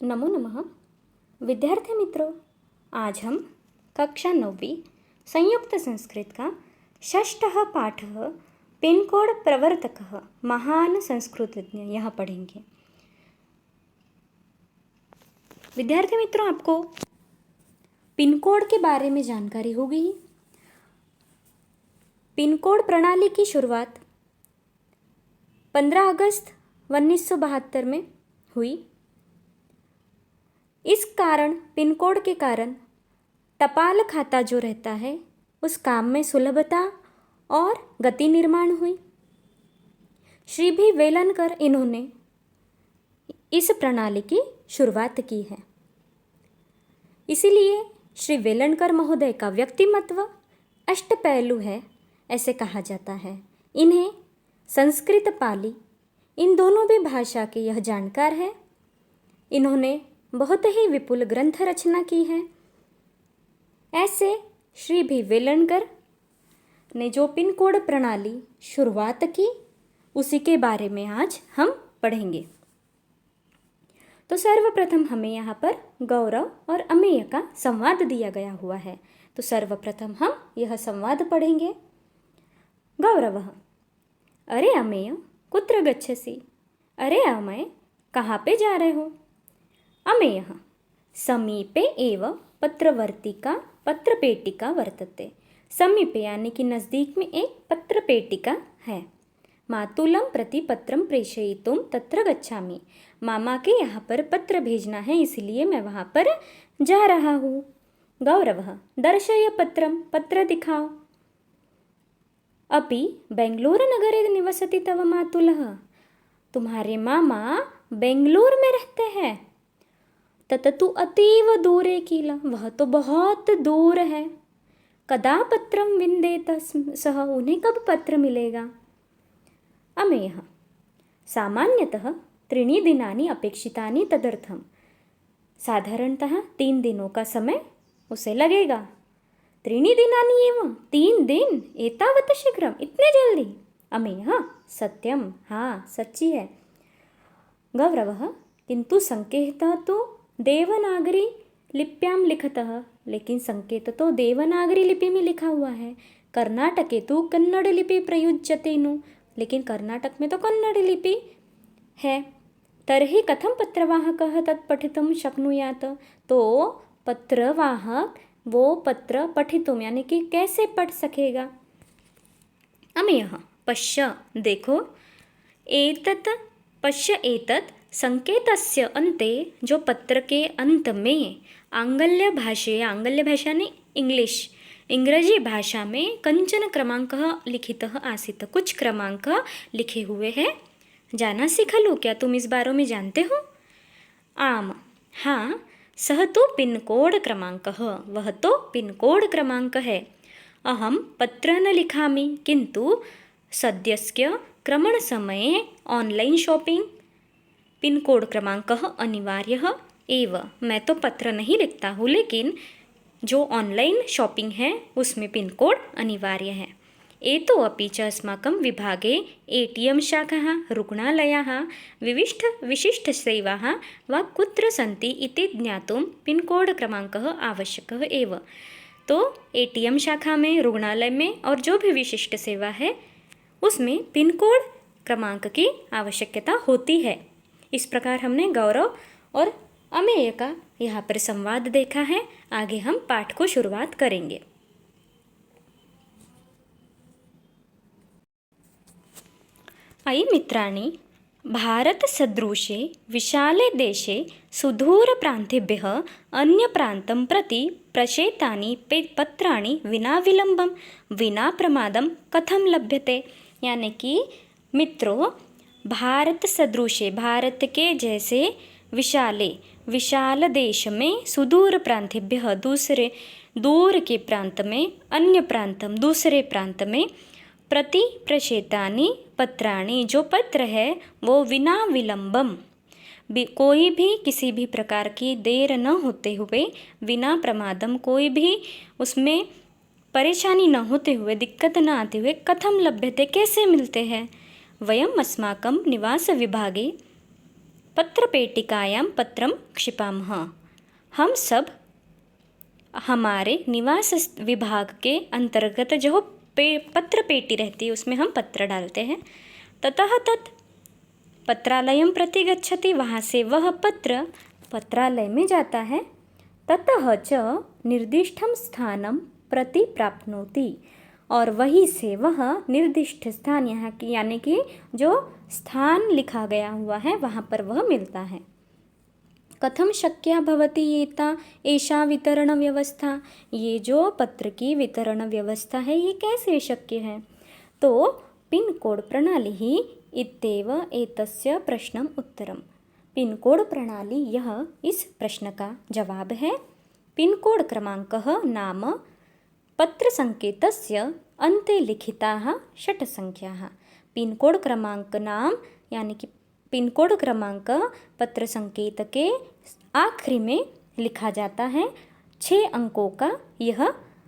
नमो नमः। विद्यार्थी मित्रों, आज हम कक्षा 9वीं संयुक्त संस्कृत का षष्ठः पाठः पिन कोड प्रवर्तकः महान संस्कृतज्ञ यह पढ़ेंगे। विद्यार्थी मित्रों, आपको पिन कोड के बारे में जानकारी होगी ही। पिन कोड प्रणाली की शुरुआत 15 अगस्त 1972 में हुई। इस कारण पिन कोड के कारण टपाल खाता जो रहता है उस काम में सुलभता और गति निर्माण हुई। श्री भी वेलनकर इन्होंने इस प्रणाली की शुरुआत की है। इसीलिए श्री वेलनकर महोदय का व्यक्तिमत्व अष्टपहलु है ऐसे कहा जाता है। इन्हें संस्कृत पाली इन दोनों भी भाषा के यह जानकार है। इन्होंने बहुत ही विपुल ग्रंथ रचना की है। ऐसे श्री भी वेलनकर ने जो पिन कोड प्रणाली शुरुआत की उसी के बारे में आज हम पढ़ेंगे। तो सर्वप्रथम हमें यहाँ पर गौरव और अमेय का संवाद दिया गया हुआ है। तो सर्वप्रथम हम यह संवाद पढ़ेंगे। गौरवः: अरे अमेय, कुत्र गच्छसि? अरे अमेय, कहाँ पे जा रहे हो? अमेयः: समीपे एव पत्रवर्तिका पत्रपेटिका वर्तते। समीपे यानी कि नज़दीक में एक पत्रपेटिका है। मातुलं प्रति पत्रं प्रेषयितुं तत्र गच्छामि। मामा के यहाँ पर पत्र भेजना है, इसलिए मैं वहाँ पर जा रहा हूँ। गौरवः: दर्शय पत्रं, पत्र दिखाओ। अपि बेंगलुरुनगरे निवसति तव मातुलः? तुम्हारे मामा बेंगलुरु में रहते हैं। तततु अतीव दूरे किल, वह तो बहुत दूर है। कदा पत्रं विन्देत सः, उन्हें कब पत्र मिलेगा? अमेयः: सामान्यतः 3 दिनानि अपेक्षितानि तदर्थं। साधारणतः 3 दिनों का समय उसे लगेगा। 3 दिनानि एव, 3 दिन, एतावत् शीघ्रं, इतने जल्दी? अमेयः: सत्यं, हाँ सच्ची है। गौरवः: किंतु संकेतः तो देवनागरी लिप्यां लिखतः, लेकिन संकेत तो देवनागरी लिपि में लिखा हुआ है। कर्नाटके तो कन्नड़ लिपि प्रयुज्यते नु, लेकिन कर्नाटक में तो कन्नड़ लिपि है। तर्हि कथं पत्रवाहकः तत् पठितुं शक्नुयात्? तो पत्रवाहक वो पत्र पठितुं यानी कि कैसे पढ़ सकेगा? अमेयः: पश्य, देखो। एतत् पश्य, एतत् संकेतस्य अन्ते, जो पत्र के अंत में आंगल्य भाषा ने इंग्रजी भाषा में कंचन क्रमांकः लिखितः आसीत्, कुछ क्रमांक लिखे हुए हैं। जानासि खलु, क्या तुम इस बारे में जानते हो? आम, हाँ, सः तो पिन कोड क्रमांकः, वह तो पिन कोड क्रमांक है। अहं पत्र न लिखामि, किन्तु सद्यस्य क्रमणसमये ऑनलाइन शॉपिंग पिन कोड क्रमांकः अनिवार्यः एव। मैं तो पत्र नहीं लिखता हूँ, लेकिन जो ऑनलाइन शॉपिंग है उसमें पिन कोड अनिवार्य है। एतो अपि च अस्माकं विभागे ATM शाखाः, रुग्णालयाः, विशिष्टसेवाः वा कुत्र सन्ति इति ज्ञातुं पिन कोड क्रमांकः आवश्यकः एव। तो ATM शाखा में, रुग्णालय में और जो भी विशिष्ट सेवा है उसमें पिन कोड क्रमांक की आवश्यकता होती है। इस प्रकार हमने गौरव और अमेय का यहाँ पर संवाद देखा है। आगे हम पाठ को शुरुआत करेंगे। अयि मित्राणि, भारतसदृशे विशाले देशे सुदूरप्रान्तेभ्यः अन्यप्रान्तं प्रति प्रेषितानि पत्राणि विना विलम्बं विना प्रमादं कथं लभ्यते? यानी कि मित्रों, भारत सदृशे, भारत के जैसे विशाल देश में सुदूर प्रांतेभ्यः, दूर के प्रांत में, अन्य प्रांतम दूसरे प्रांत में, प्रति प्रेषितानि पत्राणि, जो पत्र है वो विना विलंबम, कोई भी किसी भी प्रकार की देर न होते हुए, विना प्रमादम, कोई भी उसमें परेशानी न होते हुए, दिक्कत न आते हुए, कथम लभ्यते, कैसे मिलते हैं? वयम् अस्माकं निवासविभागे पत्रपेटिकायां पत्रं क्षिपामः। हम सब हमारे निवास विभाग के अंतर्गत जो पत्र पेटी रहती है उसमें हम पत्र डालते हैं। ततः तत् पत्रालयं प्रति गच्छति, वहाँ से वह पत्र पत्रालय में जाता है। ततः च निर्दिष्टं स्थानं प्रति प्राप्नोति, और वहीं से वह निर्दिष्ट स्थान यहाँ की यानी कि जो स्थान लिखा गया हुआ है वहाँ पर वह मिलता है। कथम शक्या भवति एषा वितरण व्यवस्था, ये जो पत्र की वितरण व्यवस्था है ये कैसे शक्य है? तो पिन कोड प्रणाली ही इत्येव एतस्य प्रश्नम उत्तरम। पिन कोड प्रणाली यह इस प्रश्न का जवाब है। पिन कोड क्रमांकः नाम पत्रसङ्केतस्य अन्ते लिखिताः षट् संख्याः। पिन कोड क्रमांक नाम यानी कि पिन कोड क्रमांक पत्र संकेत के आखिरी में लिखा जाता है। 6 अंकों का यह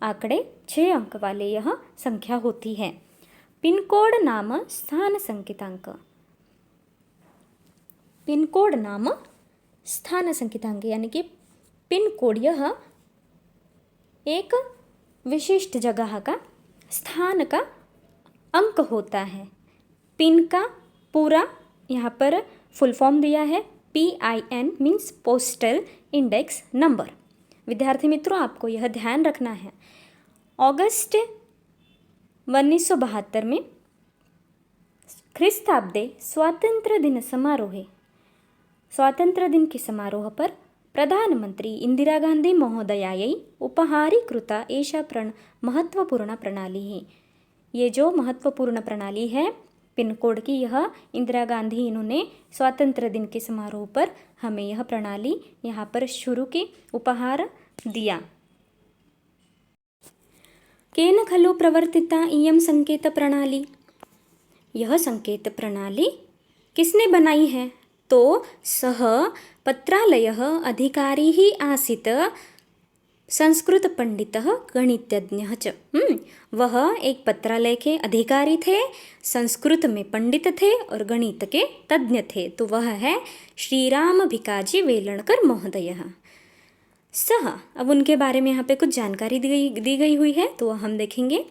आंकड़े 6 अंक वाले यह संख्या होती है। पिन कोड नाम स्थान संकेतांक। पिन कोड नाम स्थान संकेतांक यानी कि पिन कोड यह एक विशिष्ट जगह का स्थान का अंक होता है। पिन का पूरा यहाँ पर फुल फॉर्म दिया है PIN means postal index number. विद्यार्थी मित्रों आपको यह ध्यान रखना है, अगस्त 1972 में ख्रीस्ताब्दे स्वातंत्र्य दिन समारोहे स्वातंत्र्य दिन के समारोह पर प्रधानमंत्री इंदिरा गांधी महोदयायै उपहारीकृता एषा महत्वपूर्ण प्रणाली है। ये जो महत्वपूर्ण प्रणाली है पिन कोड की, यह इंदिरा गांधी इन्होंने स्वातंत्र्य दिन के समारोह पर हमें यह प्रणाली यहाँ पर शुरू की, उपहार दिया। केन खलु प्रवर्तिता इयं संकेत प्रणाली, यह संकेत प्रणाली किसने बनाई है? तो सः पत्रालयः अधिकारी ही आसीत् संस्कृत पंडितः गणितज्ञः च। वह एक पत्रालय के अधिकारी थे, संस्कृत में पंडित थे और गणित के तज्ञ थे। तो वह है श्रीराम भिकाजी वेलणकर महोदयः। सः, अब उनके बारे में यहाँ पे कुछ जानकारी दी गई हुई है तो हम देखेंगे।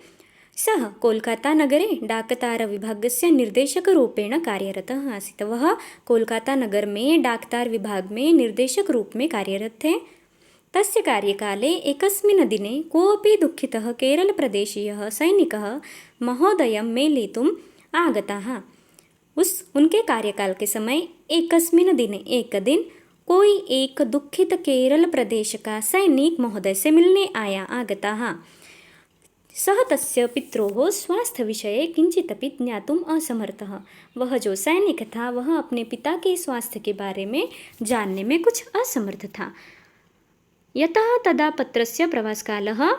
सः कोलकाता नगरे डाकतार विभागस्य निर्देशकरूपेण कार्यरतः आसीत्। वह कोलकाता नगर में डाकतार विभाग में निर्देशक रूप में कार्यरत थे। तस्य कार्यकाले एकस्मिन् दिने कोऽपि दुःखितः केरलप्रदेशीयः सैनिकः महोदयं मेलितुम् आगतः। उनके कार्यकाल के समय एकस्मिन् दिने एक दिन कोई एक दुखित केरल प्रदेश का सैनिक महोदय से मिलने आया, आगतः। सः तस्य पित्रोः स्वास्थ्य विषये किंचिदपि ज्ञातुम् असमर्थः। वह जो सैनिक था वह अपने पिता के स्वास्थ्य के बारे में जानने में कुछ असमर्थ था। यतः तदा पत्रस्य प्रवासकालः,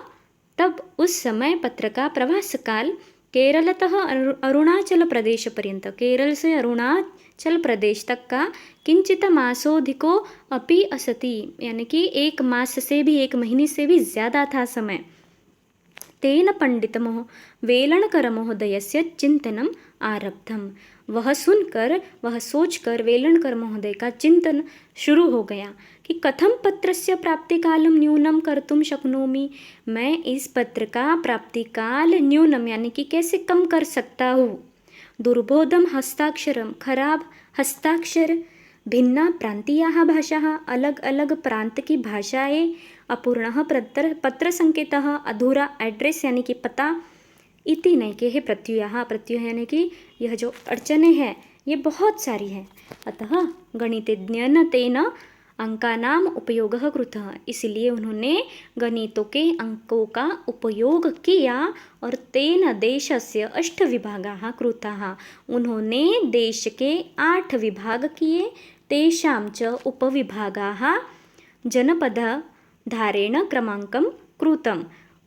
तब उस समय पत्र का प्रवास काल केरलतः अरुणाचल प्रदेश पर्यंत, केरल से अरुणाचल प्रदेश तक का किंचित मासोधिको अपि असति, यानी कि 1 मास से भी 1 महीने से भी ज़्यादा था समय। तेन पंडित वेलणकर महोदयस्य चिंतनम आरब्धम। वह सुनकर, वह सोचकर वेलणकर महोदय का चिंतन शुरू हो गया कि कथम पत्रस्य प्राप्तिकालम न्यूनम कर्तुम शक्नोमि, मैं इस पत्र का प्राप्तिकाल न्यूनम यानी कि कैसे कम कर सकता हूँ। दुर्बोधम हस्ताक्षरम, खराब हस्ताक्षर, भिन्ना प्रांतीयाः भाषाः, अलग अलग प्रांत की भाषाएं, अपूर्णः पत्र संकेतः, अधूरा एड्रेस यानी कि पता, इति नैके प्रत्ययः, प्रत्यय यानी कि यह जो अड़चने हैं ये बहुत सारी है। अतः गणितज्ञेन तेन अंकानाम उपयोगः कृतः, इसलिए उन्होंने गणितों के अंकों का उपयोग किया। और तेन देशस्य 8 विभागाः कृताः, उन्होंने देश के 8 विभाग किए। तेषां च उपविभागाः जनपदधारेण क्रमांकं कृतम्,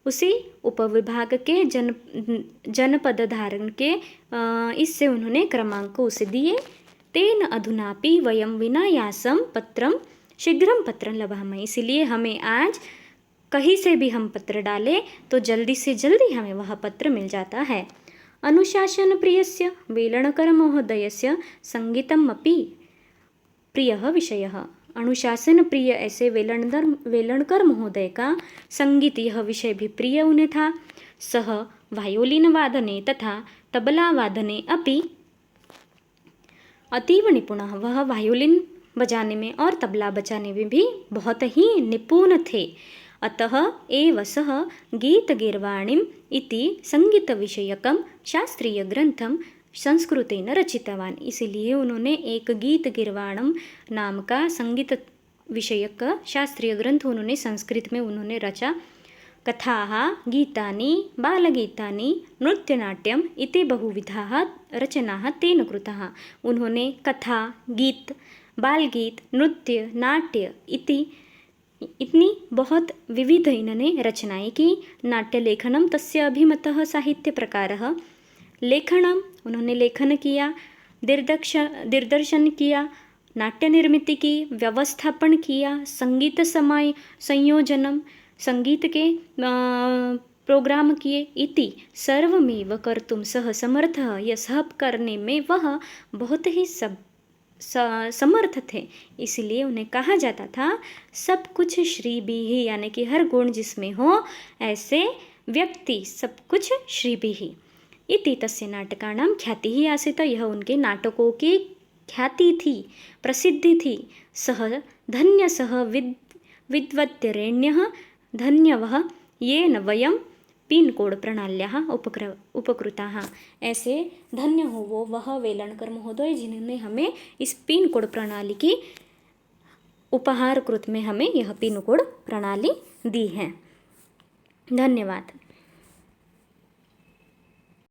उसी उपविभाग के जनपद धारण के इससे उन्होंने क्रमांक उसे दिए। तेन अधुनापि वयं विनायासं पत्रं शीघ्रं पत्रं लभामः, इसलिए हमें आज कहीं से भी हम पत्र डालें तो जल्दी से जल्दी हमें वह पत्र मिल जाता है। अनुशासन प्रियस्य वेलणकर महोदयस्य संगीतम् अपि, प्रियः विषयः। अनुशासन प्रिय ऐसे वेलणकर महोदय का संगीत यह विषय भी प्रिय उन्हें था। सः वायोलिन वादने तथा तबला वादने अपि अतीव निपुणः। वह वायोलिन बजाने में और तबला बजाने में भी बहुत ही निपुण थे। अतः एव सः गीतगीर्वाणीम् इति संगीतविषयकं शास्त्रीयग्रन्थं संस्कृतेन रचितवान्। इसीलिए उन्होंने एक गीत गिरवाणम नाम का संगीत विषयक शास्त्रीय ग्रंथ उन्होंने संस्कृत में उन्होंने रचा। कथाः गीतानि बालगीतानि नृत्यनाट्यम इति बहुविधाः रचनाः तेन कृताः। उन्होंने कथा गीत बालगीत नृत्य नाट्य इतनी बहुत विविध इन्होंने रचनाएं की। नाट्य लेखनम तस्य अभिमतः साहित्य प्रकारः। लेखनम उन्होंने लेखन किया, दिग्दर्शन किया, नाट्य निर्मिति की, व्यवस्थापन किया, संगीत समय संयोजनम संगीत के प्रोग्राम किए इति सर्वमेव कर्तुं सः समर्थः। यह सब करने में वह बहुत ही समर्थ थे। इसलिए उन्हें कहा जाता था सब कुछ श्रीभिः, यानी कि हर गुण जिसमें हो ऐसे व्यक्ति सब कुछ श्रीभिः इति तस्य नाटकानां ख्यातिः आसीत्। यह उनके नाटकों की ख्याति थी, प्रसिद्धि थी। सः धन्य सः विद्वद्वरेण्यः धन्यवः येन वयं पिन कोड प्रणाल्याः उपकृताः। ऐसे धन्य हो वो वह वेलणकर महोदय जिन्होंने हमें इस पिन कोड प्रणाली की उपहार कृत में हमें यह पिन कोड प्रणाली दी है। धन्यवाद।